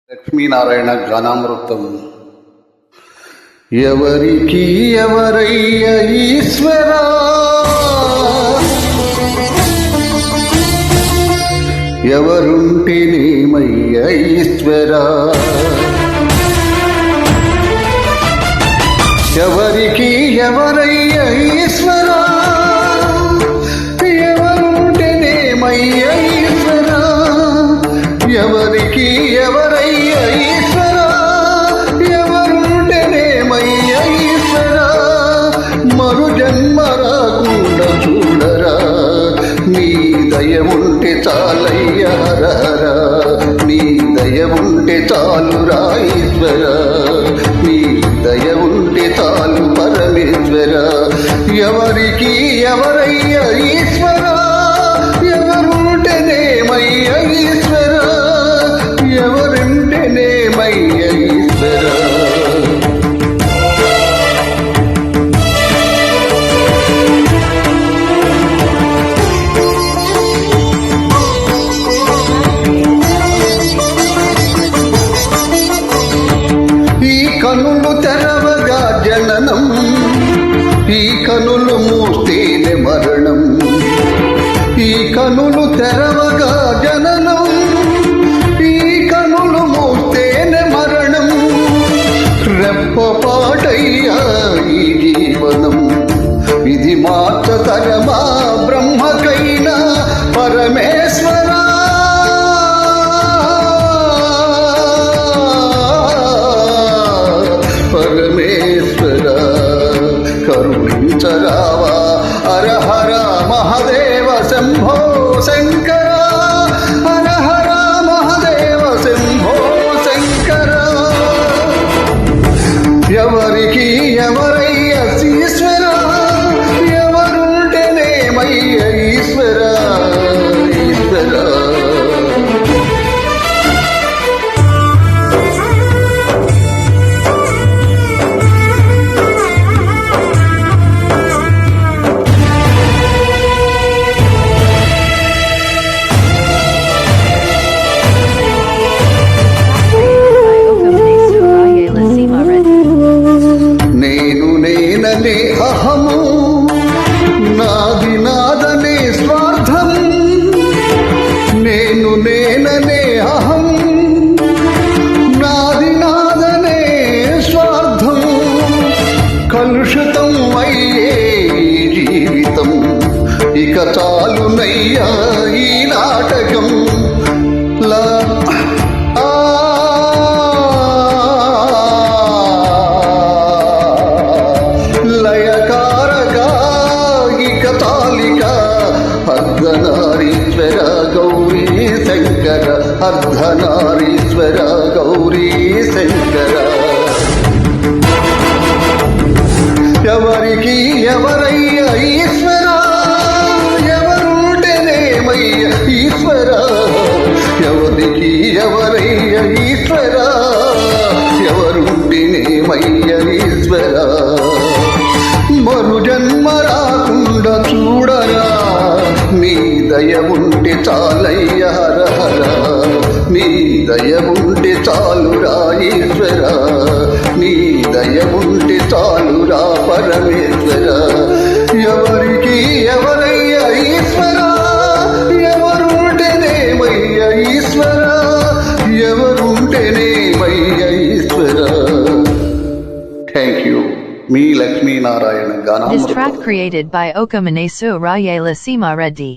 లక్ష్మీనారాయణ గానామృతం. ఎవరికి ఎవరయ్య ఈశ్వరా, ఎవరుంటేనేమయ్య ఈశ్వరా, ఎవరికి ఎవరయ్య ఈశ్వరా, ఎవరుంటేనేమయ్య ఈశ్వరా, ఎవరికి ఎవరయ్య ఈశ్వరా, ఎవరుంటేనేమయ్య ఈశ్వరా, మరు జన్మ రాకుండా చూడరా, నీ దయ ఉంటే చాలయ్య హరహరా, నీ దయ ఉంటే చాలురా ఈశ్వరా, నీ దయ ఉంటే చాలు పరమేశ్వరా. ఎవరికి ఎవరయ్య ఈశ్వరా, ఎవరుంటేనేమయ్య ఈశ్వరా, ఎవరుంటేనేమయ్య ఈశ్వరా. కనులు తెరవగా జననం, ఈ కనులు మూస్తేనే మరణం, ఈ కనులు తెరవగా జననం, ఈ కనులు మూస్తేనే మరణం, రెప్పపాటయ్యా ఈ జీవనం, ఇది మార్చతరమా బ్రహ్మకైనా పరమేశ్వరా. పరమేశ్వర కరుణించరావా, హర హర మహదేవ శంభో శంకర, హర హర మహదేవ శంభో శంకర. ఎవరికి ఎవరయ్య ఈశ్వర, ఎవరుంటేనేమయ్య ఈశ్వర, ఈశ్వర. నేననే అహము, నాది నాదనే స్వార్థం, నేను నేననే అహం, నాది నాదనే స్వార్థం, కలుషితం అయ్యే జీవితం, ఇక చాలునయ్యా ఈ నాటకం. అర్ధనారీశ్వర గౌరీ శంకర, అర్ధనారీశ్వర గౌరీ శంకర. ఎవరికి ఎవరయ్య ఈశ్వర, ఎవరుంటేనేమయ్య ఈశ్వర, ఎవరికి ఎవరయ్య ఈశ్వర, ఎవరుంటేనేమయ్య ఈశ్వర. మరు జన్మ రాకుండా చూడరా, నీ దయ ఉంటే చాలయ్య హరహర, నీ దయ ఉంటే చాలురా ఈశ్వర, నీ దయ ఉంటే చాలురా పరమేశ్వర. ఎవరికి ఎవరయ్య ఈశ్వర, ఎవరుంటేనేమయ్య ఈశ్వర, ఎవరుంటేనేమయ్య ఈశ్వర. Thank you. మీ లక్ష్మీనారాయణ గానామృతం. This track created by Okamanesu Rayala Sima Reddy.